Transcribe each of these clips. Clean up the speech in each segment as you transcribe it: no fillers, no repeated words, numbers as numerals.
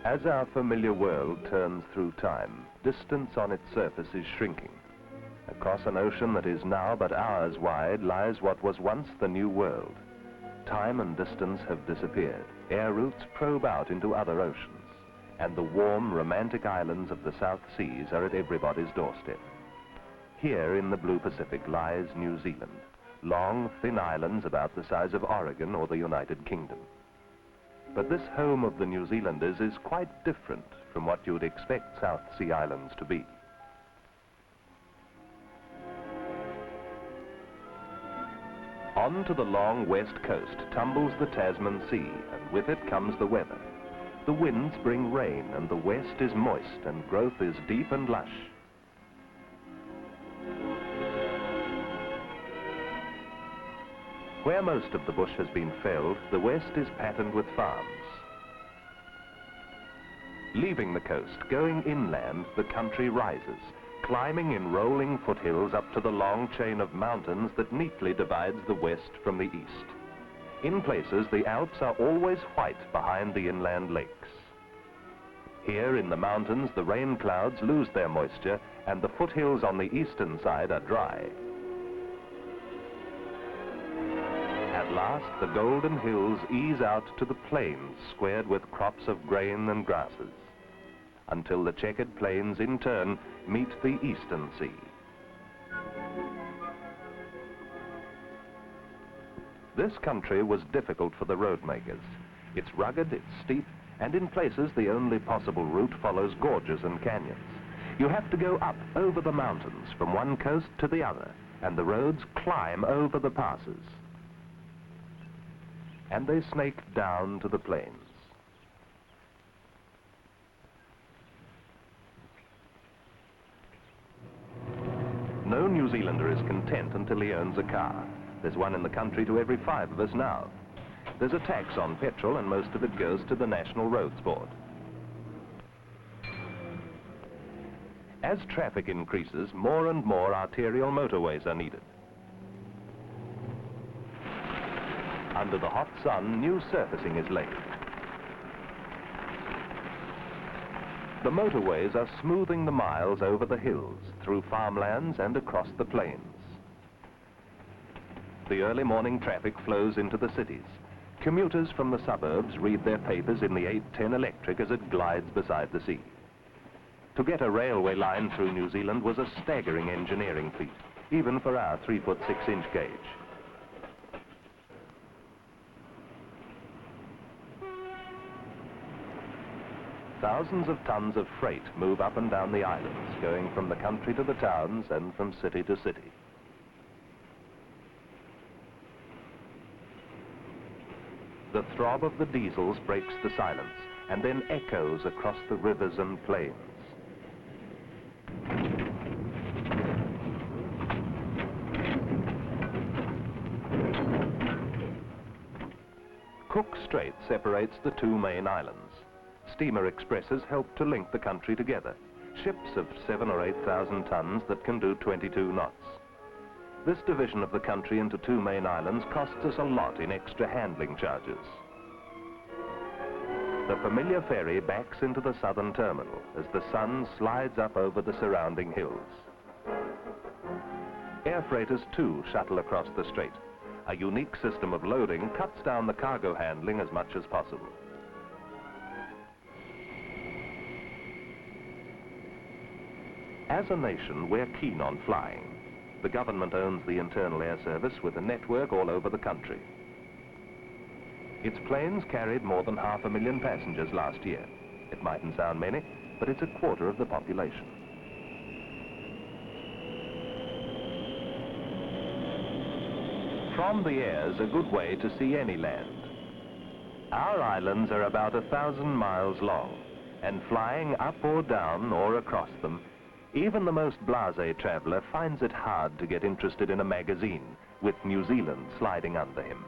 As our familiar world turns through time, distance on its surface is shrinking. Across an ocean that is now but hours wide lies what was once the New World. Time and distance have disappeared. Air routes probe out into other oceans, and the warm, romantic islands of the South Seas are at everybody's doorstep. Here in the blue Pacific lies New Zealand, long, thin islands about the size of Oregon or the United Kingdom. But this home of the New Zealanders is quite different from what you would expect South Sea islands to be. On to the long west coast tumbles the Tasman Sea, and with it comes the weather. The winds bring rain, and the west is moist, and growth is deep and lush. Where most of the bush has been felled, the west is patterned with farms. Leaving the coast, going inland, the country rises, climbing in rolling foothills up to the long chain of mountains that neatly divides the west from the east. In places, the Alps are always white behind the inland lakes. Here in the mountains, the rain clouds lose their moisture, and the foothills on the eastern side are dry. At last, the golden hills ease out to the plains squared with crops of grain and grasses, until the checkered plains in turn meet the eastern sea. This country was difficult for the road makers. It's rugged, it's steep, and in places the only possible route follows gorges and canyons. You have to go up over the mountains from one coast to the other, and the roads climb over the passes. And they snake down to the plains. No New Zealander is content until he owns a car. There's one in the country to every 5 of us now. There's a tax on petrol, and most of it goes to the National Roads Board. As traffic increases, more and more arterial motorways are needed. Under the hot sun, new surfacing is laid. The motorways are smoothing the miles over the hills, through farmlands and across the plains. The early morning traffic flows into the cities. Commuters from the suburbs read their papers in the 810 electric as it glides beside the sea. To get a railway line through New Zealand was a staggering engineering feat, even for our 3-foot 6-inch gauge. Thousands of tons of freight move up and down the islands, going from the country to the towns and from city to city. The throb of the diesels breaks the silence and then echoes across the rivers and plains. Cook Strait separates the 2 main islands. Steamer expresses help to link the country together. Ships of 7,000 or 8,000 tons that can do 22 knots. This division of the country into 2 main islands costs us a lot in extra handling charges. The familiar ferry backs into the southern terminal as the sun slides up over the surrounding hills. Air freighters too shuttle across the strait. A unique system of loading cuts down the cargo handling as much as possible. As a nation, we're keen on flying. The government owns the Internal Air Service with a network all over the country. Its planes carried more than 500,000 passengers last year. It mightn't sound many, but it's a quarter of the population. From the air's a good way to see any land. Our islands are about 1,000 miles long, and flying up or down or across them, even the most blasé traveller finds it hard to get interested in a magazine with New Zealand sliding under him.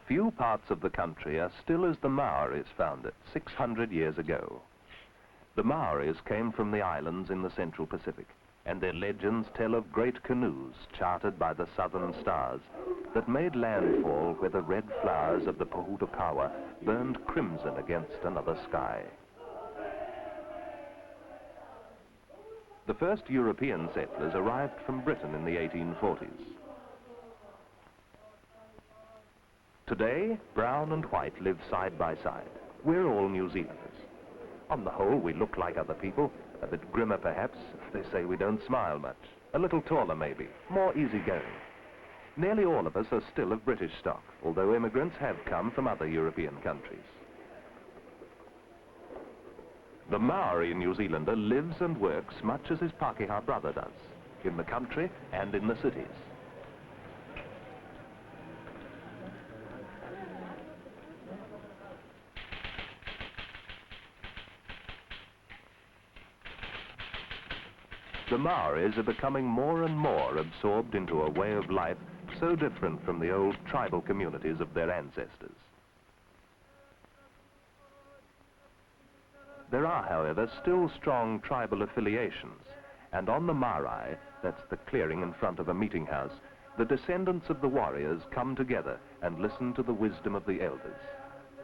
Few parts of the country are still as the Maoris found it 600 years ago. The Maoris came from the islands in the Central Pacific, and their legends tell of great canoes chartered by the southern stars that made landfall where the red flowers of the Pohutukawa burned crimson against another sky. The first European settlers arrived from Britain in the 1840s. Today, brown and white live side by side. We're all New Zealanders. On the whole, we look like other people, a bit grimmer perhaps. They say we don't smile much. A little taller maybe, more easygoing. Nearly all of us are still of British stock, although immigrants have come from other European countries. The Maori New Zealander lives and works much as his Pākehā brother does, in the country and in the cities. The Maoris are becoming more and more absorbed into a way of life so different from the old tribal communities of their ancestors. There are, however, still strong tribal affiliations, and on the marae, that's the clearing in front of a meeting house, the descendants of the warriors come together and listen to the wisdom of the elders.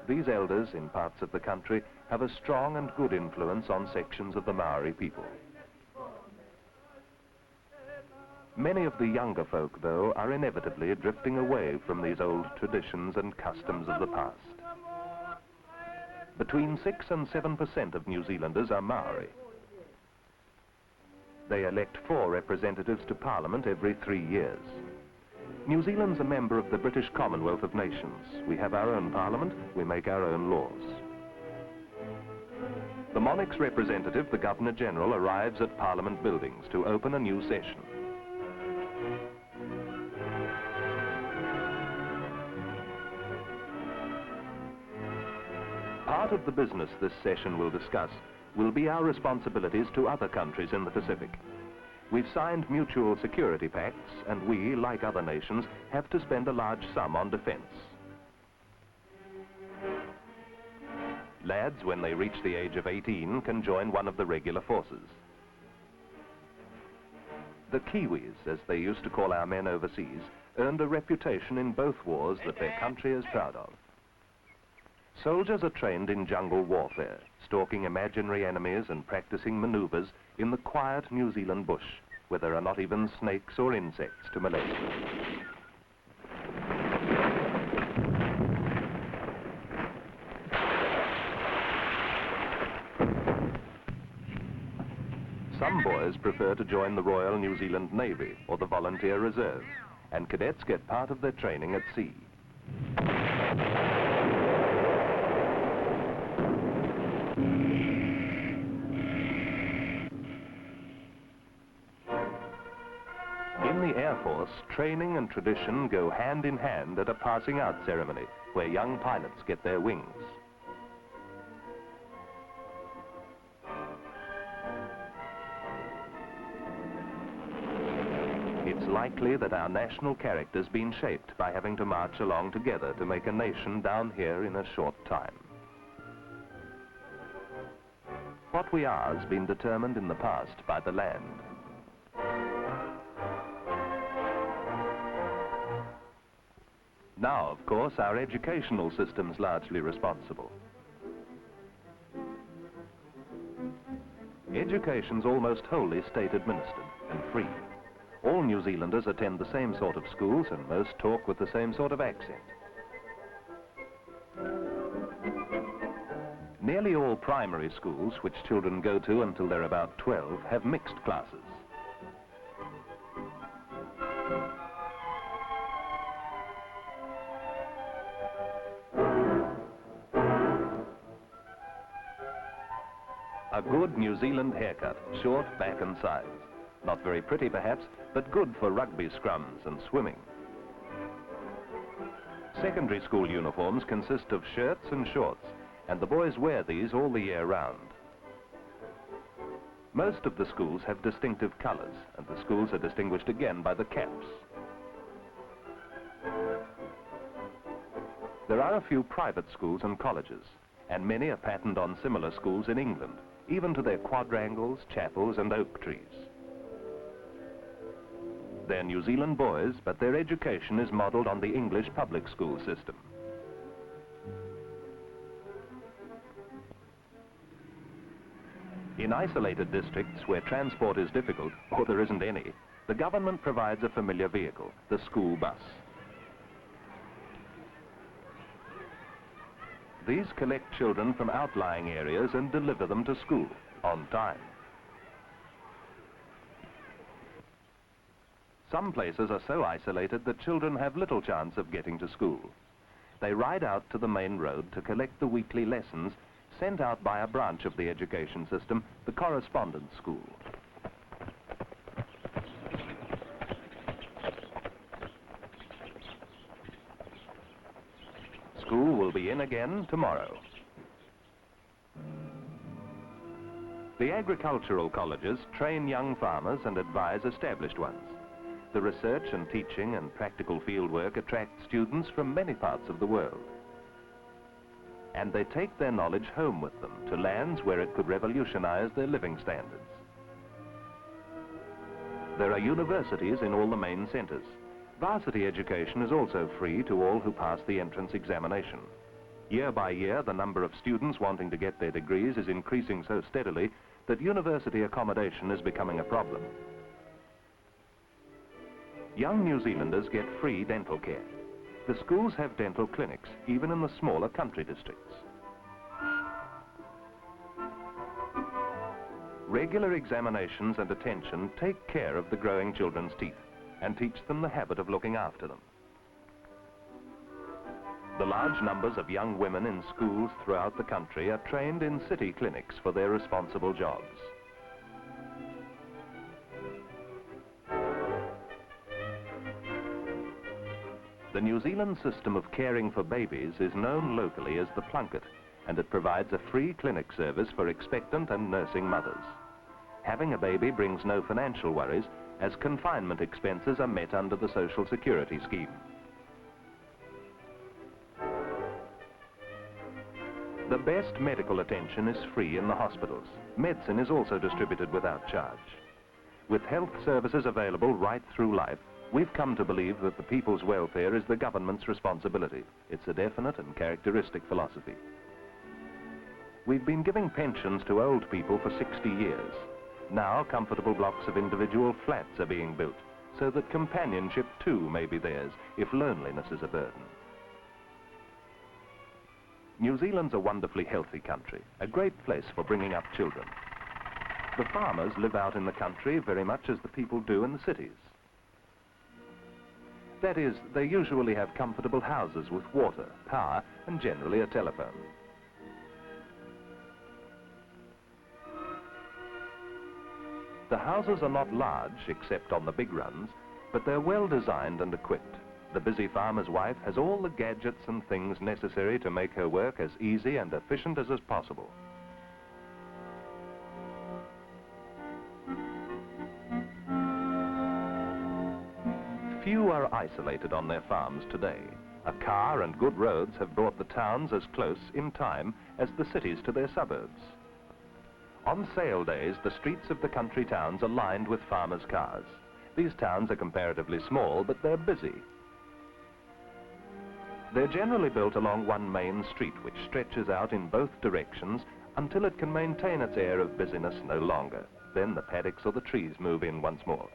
These elders, in parts of the country, have a strong and good influence on sections of the Maori people. Many of the younger folk, though, are inevitably drifting away from these old traditions and customs of the past. Between 6 and 7% of New Zealanders are Maori. They elect 4 representatives to Parliament every 3 years. New Zealand's a member of the British Commonwealth of Nations. We have our own Parliament, we make our own laws. The monarch's representative, the Governor-General, arrives at Parliament buildings to open a new session. Part of the business this session will discuss will be our responsibilities to other countries in the Pacific. We've signed mutual security pacts, and we, like other nations, have to spend a large sum on defense. Lads, when they reach the age of 18, can join one of the regular forces. The Kiwis, as they used to call our men overseas, earned a reputation in both wars that their country is proud of. Soldiers are trained in jungle warfare, stalking imaginary enemies and practicing maneuvers in the quiet New Zealand bush, where there are not even snakes or insects to molest them. Some boys prefer to join the Royal New Zealand Navy or the Volunteer Reserve, and cadets get part of their training at sea. In the Air Force, training and tradition go hand in hand at a passing out ceremony where young pilots get their wings. It's likely that our national character's been shaped by having to march along together to make a nation down here in a short time. What we are has been determined in the past by the land. Now, of course, our educational system's largely responsible. Education's almost wholly state-administered and free. All New Zealanders attend the same sort of schools and most talk with the same sort of accent. Nearly all primary schools, which children go to until they're about 12, have mixed classes. A good New Zealand haircut, short, back and sides. Not very pretty perhaps, but good for rugby scrums and swimming. Secondary school uniforms consist of shirts and shorts, and the boys wear these all the year round. Most of the schools have distinctive colours, and the schools are distinguished again by the caps. There are a few private schools and colleges, and many are patterned on similar schools in England, even to their quadrangles, chapels and oak trees. They're New Zealand boys, but their education is modelled on the English public school system. In isolated districts where transport is difficult, or there isn't any, the government provides a familiar vehicle, the school bus. These collect children from outlying areas and deliver them to school on time. Some places are so isolated that children have little chance of getting to school. They ride out to the main road to collect the weekly lessons sent out by a branch of the education system, the correspondence school. School will be in again tomorrow. The agricultural colleges train young farmers and advise established ones. The research and teaching and practical fieldwork attract students from many parts of the world. And they take their knowledge home with them to lands where it could revolutionize their living standards. There are universities in all the main centers. Varsity education is also free to all who pass the entrance examination. Year by year, the number of students wanting to get their degrees is increasing so steadily that university accommodation is becoming a problem. Young New Zealanders get free dental care. The schools have dental clinics, even in the smaller country districts. Regular examinations and attention take care of the growing children's teeth and teach them the habit of looking after them. The large numbers of young women in schools throughout the country are trained in city clinics for their responsible jobs. The New Zealand system of caring for babies is known locally as the Plunket, and it provides a free clinic service for expectant and nursing mothers. Having a baby brings no financial worries, as confinement expenses are met under the Social Security scheme. The best medical attention is free in the hospitals. Medicine is also distributed without charge. With health services available right through life, we've come to believe that the people's welfare is the government's responsibility. It's a definite and characteristic philosophy. We've been giving pensions to old people for 60 years. Now comfortable blocks of individual flats are being built, so that companionship too may be theirs if loneliness is a burden. New Zealand's a wonderfully healthy country, a great place for bringing up children. The farmers live out in the country very much as the people do in the cities. That is, they usually have comfortable houses with water, power, and generally a telephone. The houses are not large, except on the big runs, but they're well designed and equipped. The busy farmer's wife has all the gadgets and things necessary to make her work as easy and efficient as is possible. Few are isolated on their farms today. A car and good roads have brought the towns as close in time as the cities to their suburbs. On sale days, the streets of the country towns are lined with farmers' cars. These towns are comparatively small, but they're busy. They're generally built along one main street, which stretches out in both directions until it can maintain its air of busyness no longer. Then the paddocks or the trees move in once more.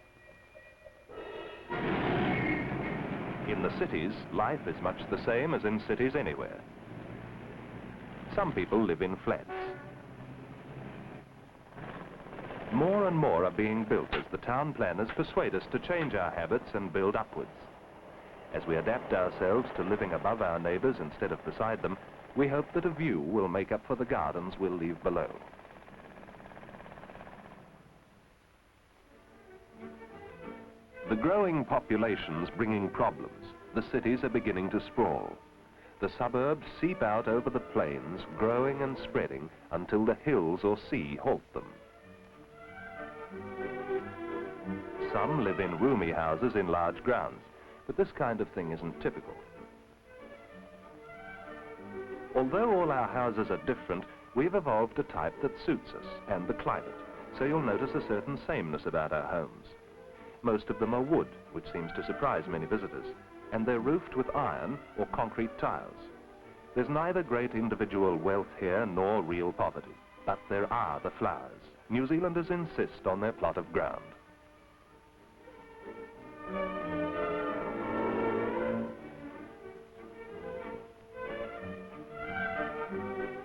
In the cities, life is much the same as in cities anywhere. Some people live in flats. More and more are being built as the town planners persuade us to change our habits and build upwards. As we adapt ourselves to living above our neighbours instead of beside them, we hope that a view will make up for the gardens we'll leave below. The growing population's bringing problems. The cities are beginning to sprawl. The suburbs seep out over the plains, growing and spreading until the hills or sea halt them. Some live in roomy houses in large grounds, but this kind of thing isn't typical. Although all our houses are different, we've evolved a type that suits us and the climate, so you'll notice a certain sameness about our homes. Most of them are wood, which seems to surprise many visitors, and they're roofed with iron or concrete tiles. There's neither great individual wealth here nor real poverty, but there are the flowers. New Zealanders insist on their plot of ground.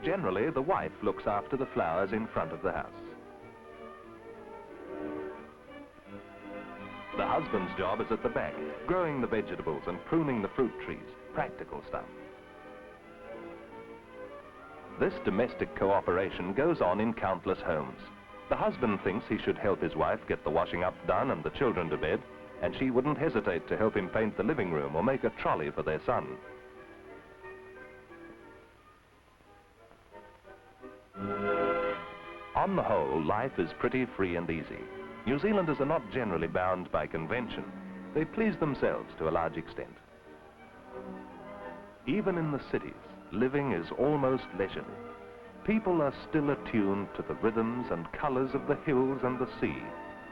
Generally, the wife looks after the flowers in front of the house. The husband's job is at the back, growing the vegetables and pruning the fruit trees, practical stuff. This domestic cooperation goes on in countless homes. The husband thinks he should help his wife get the washing up done and the children to bed, and she wouldn't hesitate to help him paint the living room or make a trolley for their son. On the whole, life is pretty free and easy. New Zealanders are not generally bound by convention. They please themselves to a large extent. Even in the cities, living is almost leisurely. People are still attuned to the rhythms and colors of the hills and the sea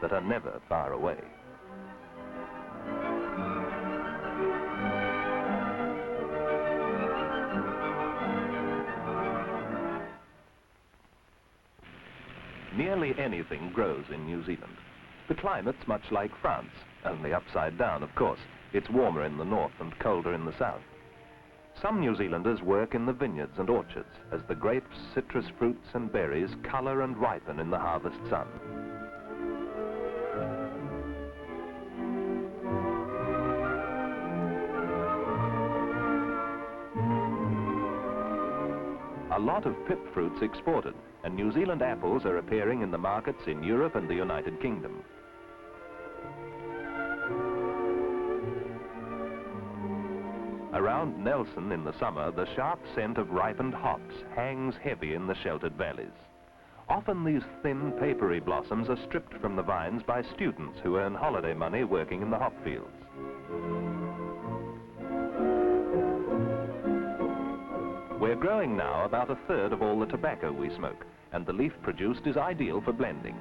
that are never far away. Nearly anything grows in New Zealand. The climate's much like France, only upside down, of course. It's warmer in the north and colder in the south. Some New Zealanders work in the vineyards and orchards as the grapes, citrus fruits and berries color and ripen in the harvest sun. A lot of pip fruit's exported, and New Zealand apples are appearing in the markets in Europe and the United Kingdom. Around Nelson in the summer, the sharp scent of ripened hops hangs heavy in the sheltered valleys. Often these thin, papery blossoms are stripped from the vines by students who earn holiday money working in the hop fields. We're growing now about a third of all the tobacco we smoke, and the leaf produced is ideal for blending.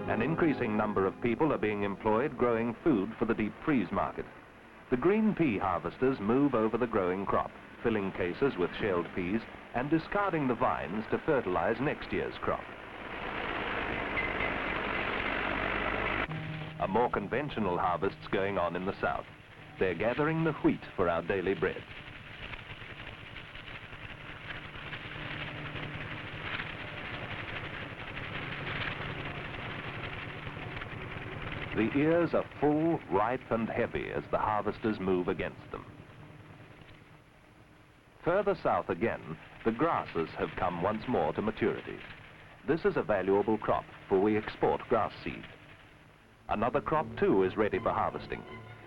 An increasing number of people are being employed growing food for the deep freeze market. The green pea harvesters move over the growing crop, filling cases with shelled peas and discarding the vines to fertilize next year's crop. A more conventional harvest's going on in the south. They're gathering the wheat for our daily bread. The ears are full, ripe and heavy as the harvesters move against them. Further south again, the grasses have come once more to maturity. This is a valuable crop, for we export grass seed. Another crop too is ready for harvesting.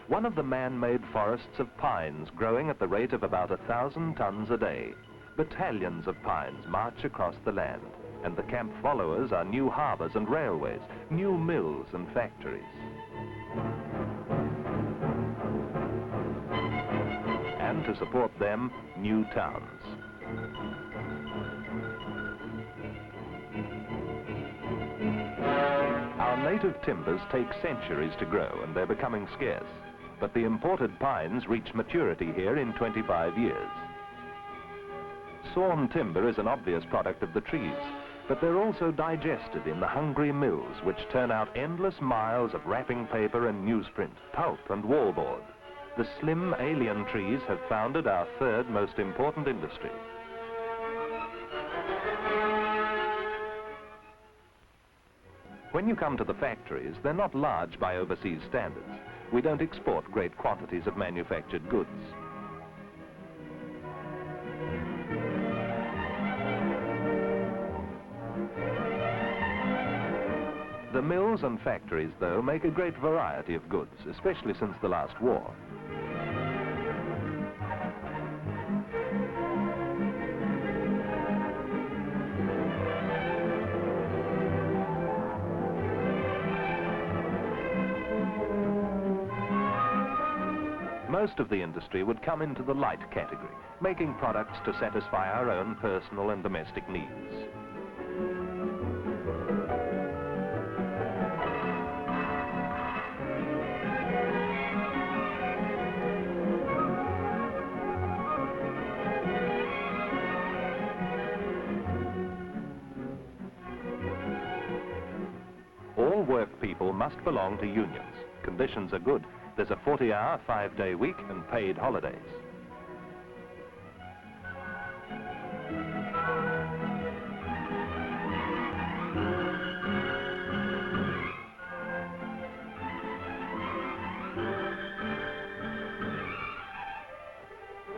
One of the man-made forests of pines growing at the rate of about 1,000 tons a day. Battalions of pines march across the land, and the camp followers are new harbors and railways, new mills and factories. And to support them, new towns. Our native timbers take centuries to grow, and they're becoming scarce. But the imported pines reach maturity here in 25 years. Sawn timber is an obvious product of the trees, but they're also digested in the hungry mills which turn out endless miles of wrapping paper and newsprint, pulp and wallboard. The slim alien trees have founded our third most important industry. When you come to the factories, they're not large by overseas standards. We don't export great quantities of manufactured goods. The mills and factories, though, make a great variety of goods, especially since the last war. most of the industry would come into the light category, making products to satisfy our own personal and domestic needs. All work people must belong to unions. Conditions are good. There's a 40-hour, 5-day week and paid holidays.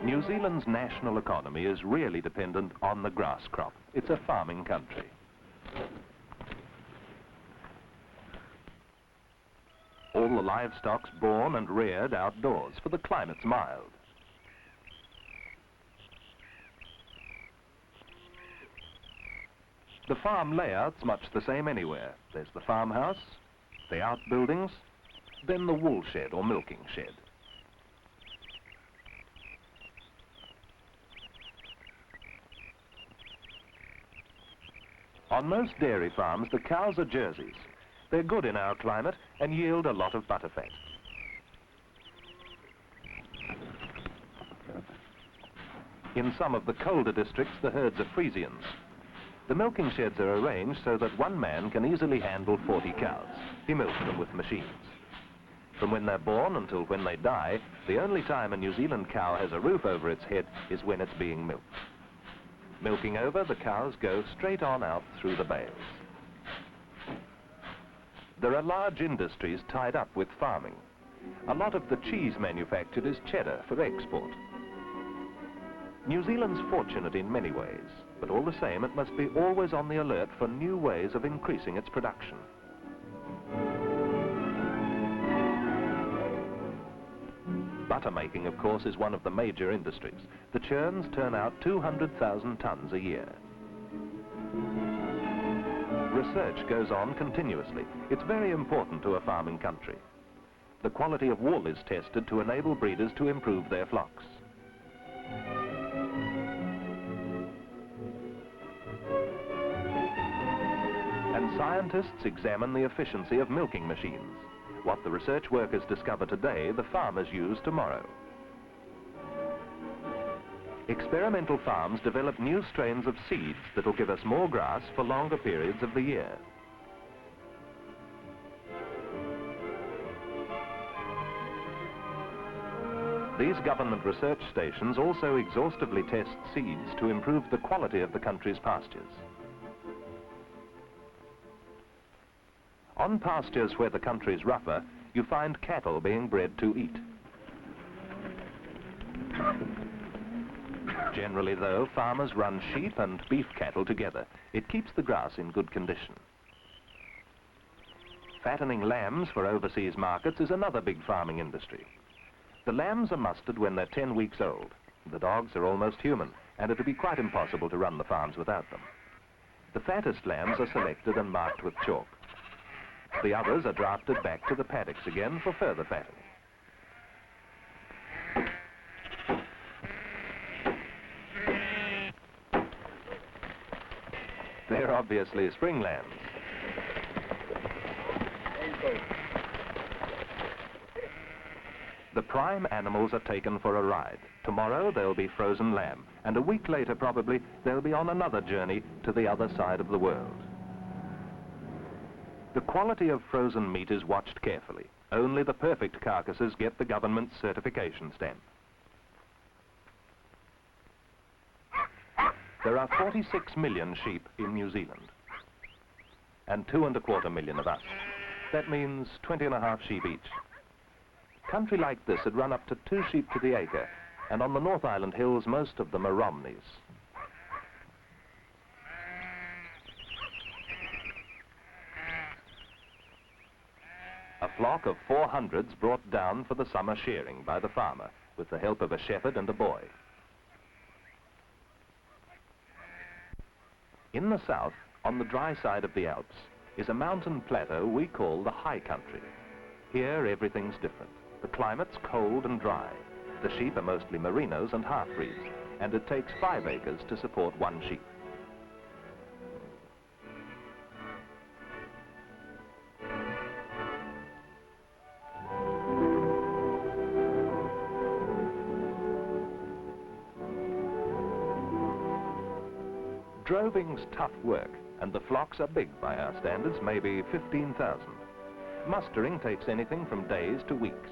New Zealand's national economy is really dependent on the grass crop. It's a farming country. All the livestock's born and reared outdoors, for the climate's mild. The farm layout's much the same anywhere. There's the farmhouse, the outbuildings, then the wool shed or milking shed. On most dairy farms, the cows are Jerseys. They're good in our climate and yield a lot of butterfat. In some of the colder districts, the herds are Friesians. The milking sheds are arranged so that one man can easily handle 40 cows. He milks them with machines. From when they're born until when they die, the only time a New Zealand cow has a roof over its head is when it's being milked. Milking over, the cows go straight on out through the bales. There are large industries tied up with farming. A lot of the cheese manufactured is cheddar for export. New Zealand's fortunate in many ways, but all the same it must be always on the alert for new ways of increasing its production. Butter making, of course, is one of the major industries. The churns turn out 200,000 tons a year. Research goes on continuously. It's very important to a farming country. The quality of wool is tested to enable breeders to improve their flocks. And scientists examine the efficiency of milking machines. What the research workers discover today, the farmers use tomorrow. Experimental farms develop new strains of seeds that will give us more grass for longer periods of the year. These government research stations also exhaustively test seeds to improve the quality of the country's pastures. On pastures where the country is rougher, you find cattle being bred to eat. Generally, though, farmers run sheep and beef cattle together. It keeps the grass in good condition. Fattening lambs for overseas markets is another big farming industry. The lambs are mustered when they're 10 weeks old. The dogs are almost human, and it would be quite impossible to run the farms without them. The fattest lambs are selected and marked with chalk. The others are drafted back to the paddocks again for further fattening. They're obviously spring lambs. The prime animals are taken for a ride. Tomorrow they'll be frozen lamb, and a week later probably they'll be on another journey to the other side of the world. The quality of frozen meat is watched carefully. Only the perfect carcasses get the government's certification stamp. There are 46 million sheep in New Zealand, and 2.25 million of us. That means 20.5 sheep each. Country like this would run up to 2 sheep to the acre, and on the North Island hills most of them are Romneys. A flock of 400's brought down for the summer shearing by the farmer, with the help of a shepherd and a boy. In the south, on the dry side of the Alps, is a mountain plateau we call the high country. Here everything's different. The climate's cold and dry. The sheep are mostly merinos and half-breeds, and it takes 5 acres to support one sheep. Droving's tough work, and the flocks are big by our standards, maybe 15,000. Mustering takes anything from days to weeks.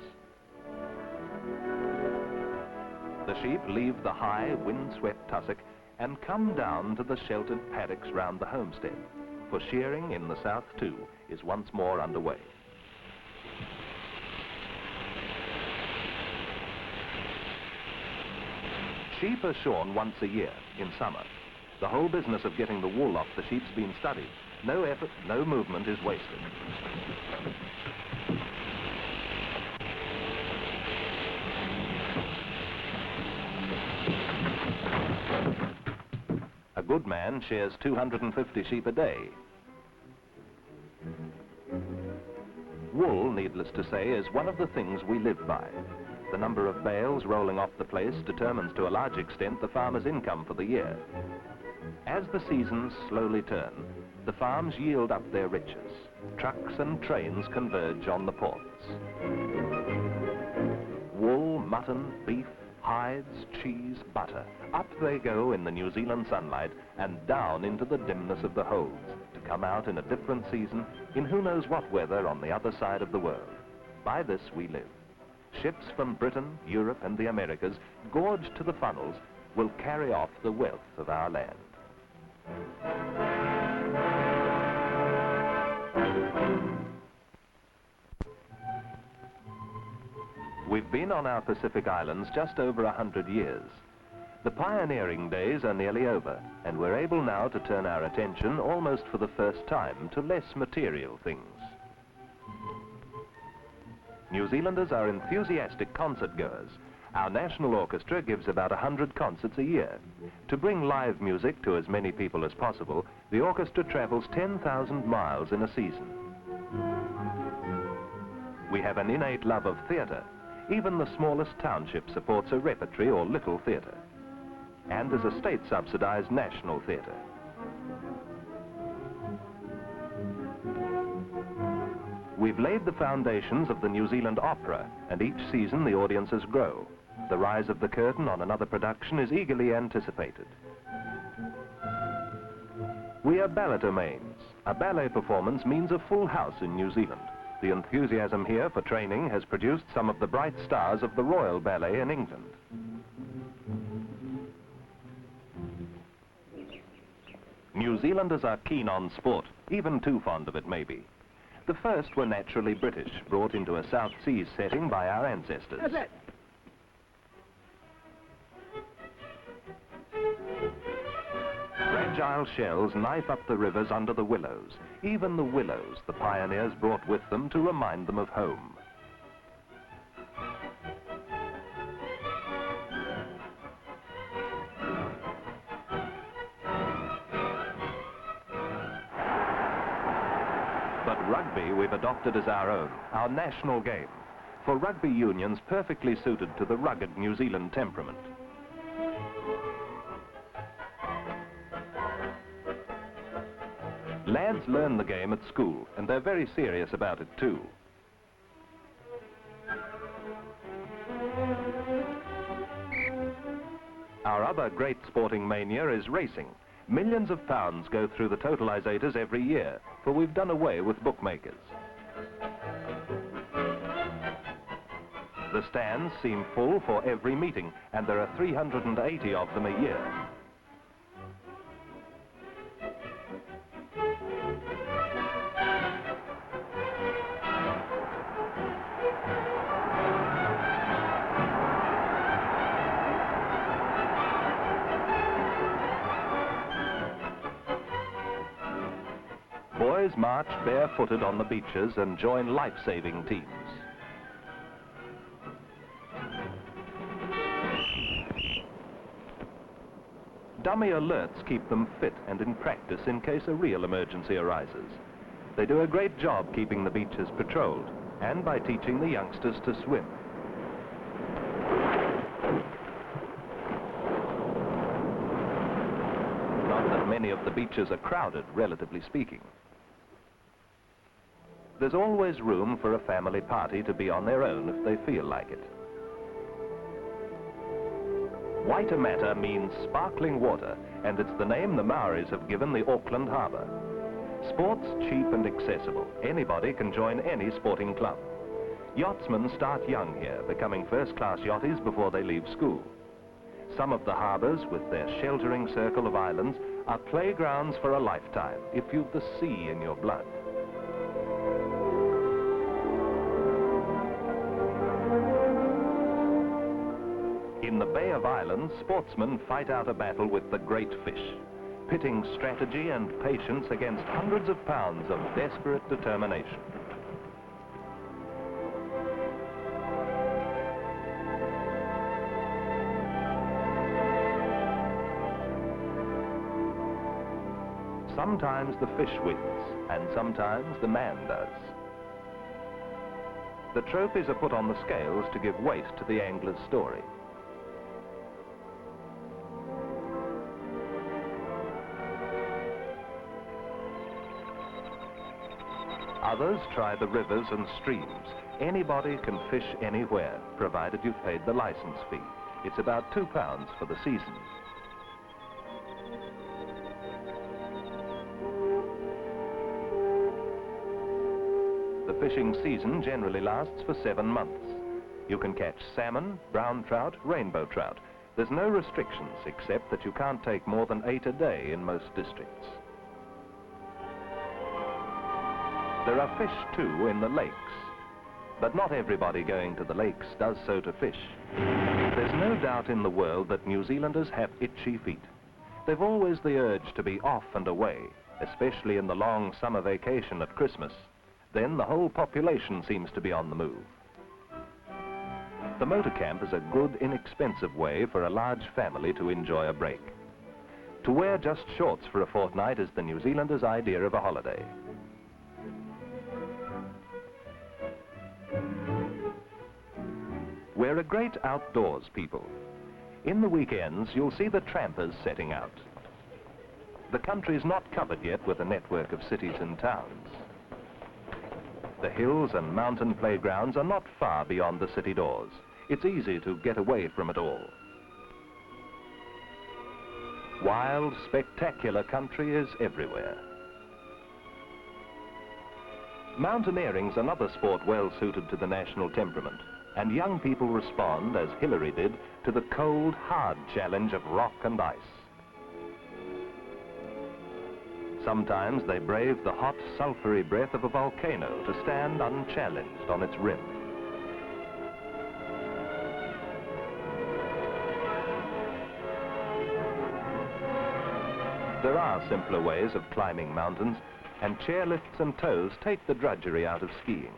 The sheep leave the high, wind-swept tussock and come down to the sheltered paddocks round the homestead, for shearing in the south too is once more underway. Sheep are shorn once a year, in summer. The whole business of getting the wool off the sheep's been studied. No effort, no movement is wasted. A good man shears 250 sheep a day. Wool, needless to say, is one of the things we live by. The number of bales rolling off the place determines to a large extent the farmer's income for the year. As the seasons slowly turn, the farms yield up their riches. Trucks and trains converge on the ports. Wool, mutton, beef, hides, cheese, butter. Up they go in the New Zealand sunlight and down into the dimness of the holds to come out in a different season in who knows what weather on the other side of the world. By this we live. Ships from Britain, Europe and the Americas, gorged to the funnels, will carry off the wealth of our land. We've been on our Pacific Islands just over 100 years. The pioneering days are nearly over, and we're able now to turn our attention, almost for the first time, to less material things. New Zealanders are enthusiastic concert goers. Our national orchestra gives about 100 concerts a year. To bring live music to as many people as possible, the orchestra travels 10,000 miles in a season. We have an innate love of theatre. Even the smallest township supports a repertory or little theatre. And there's a state-subsidized national theatre. We've laid the foundations of the New Zealand Opera, and each season the audiences grow. The rise of the curtain on another production is eagerly anticipated. We are balletomanes. A ballet performance means a full house in New Zealand. The enthusiasm here for training has produced some of the bright stars of the Royal Ballet in England. New Zealanders are keen on sport, even too fond of it maybe. The first were naturally British, brought into a South Seas setting by our ancestors. That's it. Fragile shells knife up the rivers under the willows. Even the willows the pioneers brought with them to remind them of home. But rugby we've adopted as our own, our national game, for rugby union's perfectly suited to the rugged New Zealand temperament. Lads learn the game at school, and they're very serious about it too. Our other great sporting mania is racing. Millions of pounds go through the totalisators every year, for we've done away with bookmakers. The stands seem full for every meeting, and there are 380 of them a year. Boys march barefooted on the beaches and join life-saving teams. Dummy alerts keep them fit and in practice in case a real emergency arises. They do a great job keeping the beaches patrolled and by teaching the youngsters to swim. the beaches are crowded, relatively speaking. There's always room for a family party to be on their own if they feel like it. Waitemata means sparkling water, and it's the name the Maoris have given the Auckland harbour. Sport's cheap and accessible. Anybody can join any sporting club. Yachtsmen start young here, becoming first-class yachties before they leave school. Some of the harbours, with their sheltering circle of islands, are playgrounds for a lifetime, if you've the sea in your blood. In the Bay of Islands, sportsmen fight out a battle with the great fish, pitting strategy and patience against hundreds of pounds of desperate determination. Sometimes the fish wins, and sometimes the man does. The trophies are put on the scales to give weight to the angler's story. Others try the rivers and streams. Anybody can fish anywhere, provided you've paid the license fee. It's about £2 for the season. The fishing season generally lasts for 7 months. You can catch salmon, brown trout, rainbow trout. There's no restrictions except that you can't take more than 8 a day in most districts. There are fish too in the lakes, but not everybody going to the lakes does so to fish. There's no doubt in the world that New Zealanders have itchy feet. They've always the urge to be off and away, especially in the long summer vacation at Christmas. Then the whole population seems to be on the move. The motor camp is a good, inexpensive way for a large family to enjoy a break. To wear just shorts for a fortnight is the New Zealander's idea of a holiday. We're a great outdoors people. In the weekends, you'll see the trampers setting out. The country's not covered yet with a network of cities and towns. The hills and mountain playgrounds are not far beyond the city doors. It's easy to get away from it all. Wild, spectacular country is everywhere. Mountaineering's another sport well suited to the national temperament, and young people respond, as Hillary did, to the cold, hard challenge of rock and ice. Sometimes they brave the hot, sulphury breath of a volcano to stand unchallenged on its rim. There are simpler ways of climbing mountains, and chairlifts and tows take the drudgery out of skiing.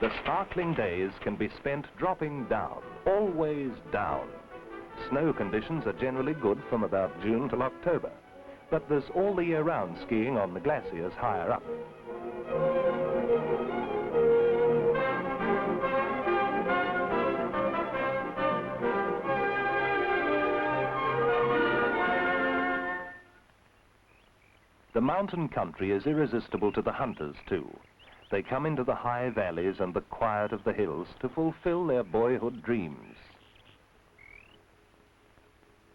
The sparkling days can be spent dropping down, always down. Snow conditions are generally good from about June till October, but there's all the year-round skiing on the glaciers higher up. The mountain country is irresistible to the hunters too. They come into the high valleys and the quiet of the hills to fulfill their boyhood dreams.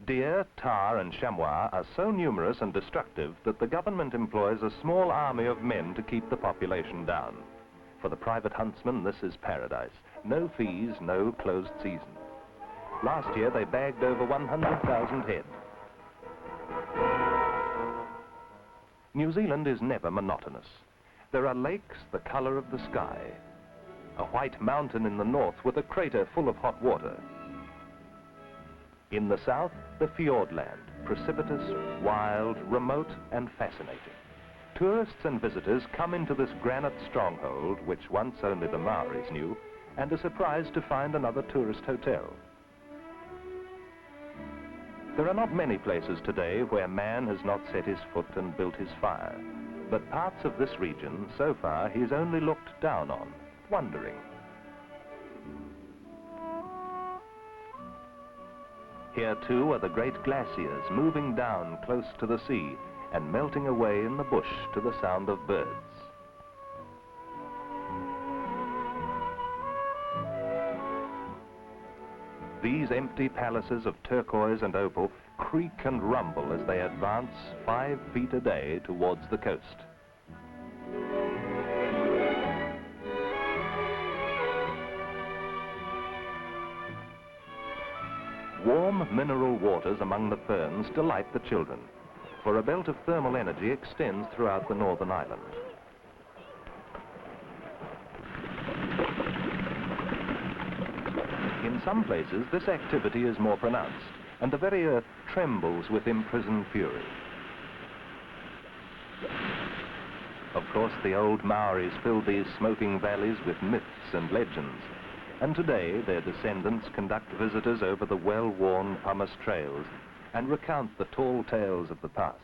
Deer, tar and chamois are so numerous and destructive that the government employs a small army of men to keep the population down. For the private huntsman, this is paradise. No fees, no closed season. Last year they bagged over 100,000 head. New Zealand is never monotonous. There are lakes the color of the sky, a white mountain in the north with a crater full of hot water. In the south, the fjordland, precipitous, wild, remote and fascinating. Tourists and visitors come into this granite stronghold, which once only the Maoris knew, and are surprised to find another tourist hotel. There are not many places today where man has not set his foot and built his fire. But parts of this region, so far, he's only looked down on, wondering. Here too are the great glaciers moving down close to the sea and melting away in the bush to the sound of birds. These empty palaces of turquoise and opal creak and rumble as they advance 5 feet a day towards the coast. Warm mineral waters among the ferns delight the children, for a belt of thermal energy extends throughout the northern island. In some places, this activity is more pronounced, and the very earth trembles with imprisoned fury. Of course, the old Maoris filled these smoking valleys with myths and legends, and today their descendants conduct visitors over the well-worn pumice trails and recount the tall tales of the past.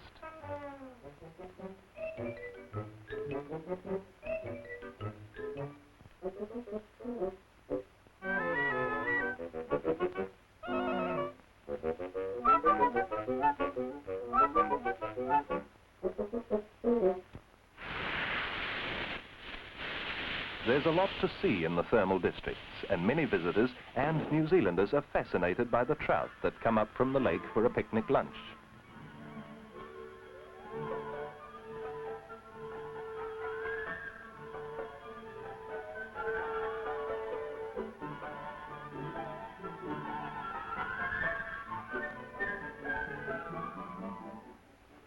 There's a lot to see in the thermal districts, and many visitors and New Zealanders are fascinated by the trout that come up from the lake for a picnic lunch.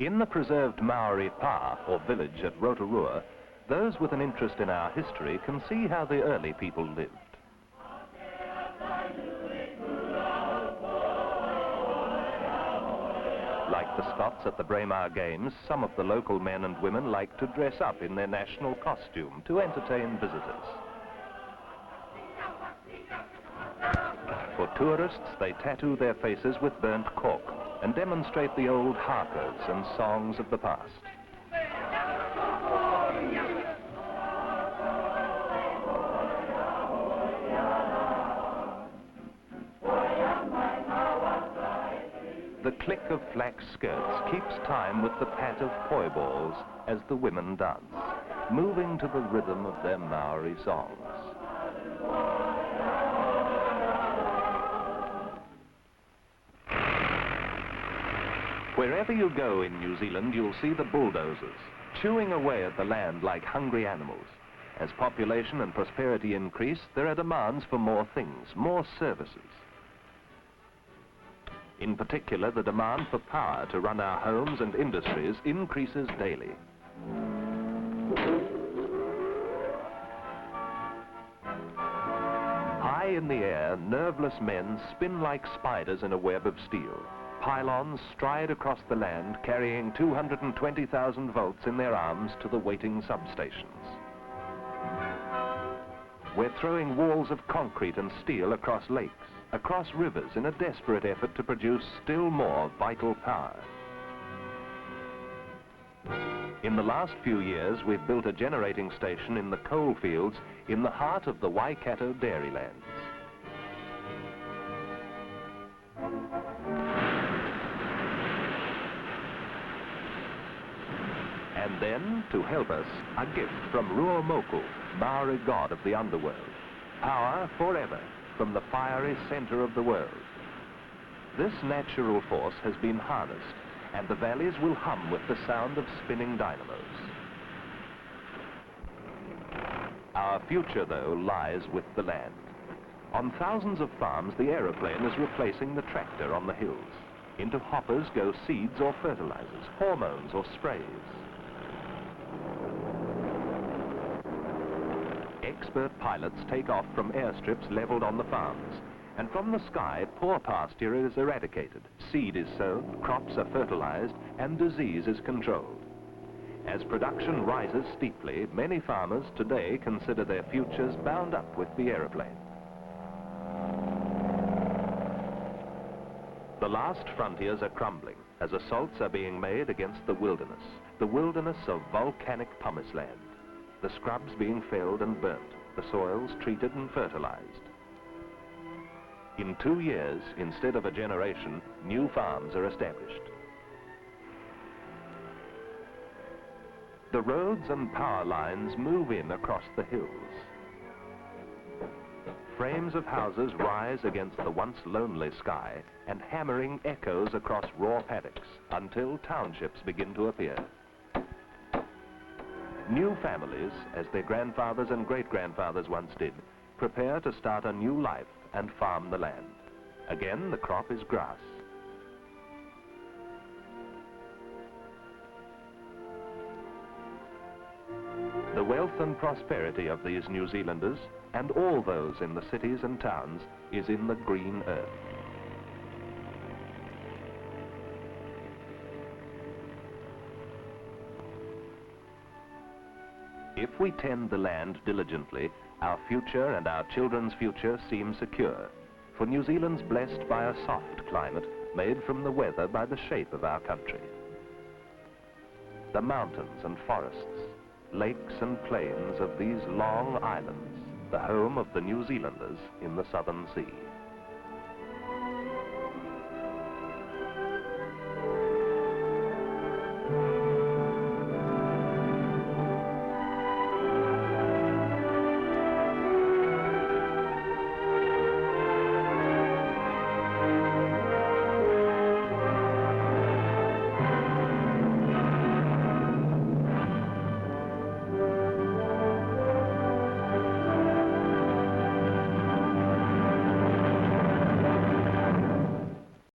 In the preserved Maori pa, or village at Rotorua, those with an interest in our history can see how the early people lived. Like the Scots at the Braemar Games, some of the local men and women like to dress up in their national costume to entertain visitors. For tourists, they tattoo their faces with burnt cork and demonstrate the old hakas and songs of the past. The click of flax skirts keeps time with the pat of poi balls as the women dance, moving to the rhythm of their Maori songs. Wherever you go in New Zealand, you'll see the bulldozers, chewing away at the land like hungry animals. As population and prosperity increase, there are demands for more things, more services. In particular, the demand for power to run our homes and industries increases daily. High in the air, nerveless men spin like spiders in a web of steel. Pylons stride across the land, carrying 220,000 volts in their arms to the waiting substations. We're throwing walls of concrete and steel across lakes, across rivers in a desperate effort to produce still more vital power. In the last few years, we've built a generating station in the coal fields in the heart of the Waikato dairylands. And then, to help us, a gift from Ruomoku, Maori god of the underworld. Power forever from the fiery center of the world. This natural force has been harnessed, and the valleys will hum with the sound of spinning dynamos. Our future, though, lies with the land. On thousands of farms, the aeroplane is replacing the tractor on the hills. Into hoppers go seeds or fertilizers, hormones or sprays. Expert pilots take off from airstrips leveled on the farms, and from the sky, poor pasture is eradicated, seed is sown, crops are fertilized, and disease is controlled. As production rises steeply, many farmers today consider their futures bound up with the aeroplane. The last frontiers are crumbling as assaults are being made against the wilderness of volcanic pumice land. The scrubs being felled and burnt, the soils treated and fertilized. In 2 years, instead of a generation, new farms are established. The roads and power lines move in across the hills. Frames of houses rise against the once lonely sky, and hammering echoes across raw paddocks until townships begin to appear. New families, as their grandfathers and great-grandfathers once did, prepare to start a new life and farm the land. Again, the crop is grass. The wealth and prosperity of these New Zealanders, and all those in the cities and towns, is in the green earth. If we tend the land diligently, our future and our children's future seem secure, for New Zealand's blessed by a soft climate made from the weather by the shape of our country. The mountains and forests, lakes and plains of these long islands, the home of the New Zealanders in the Southern Sea.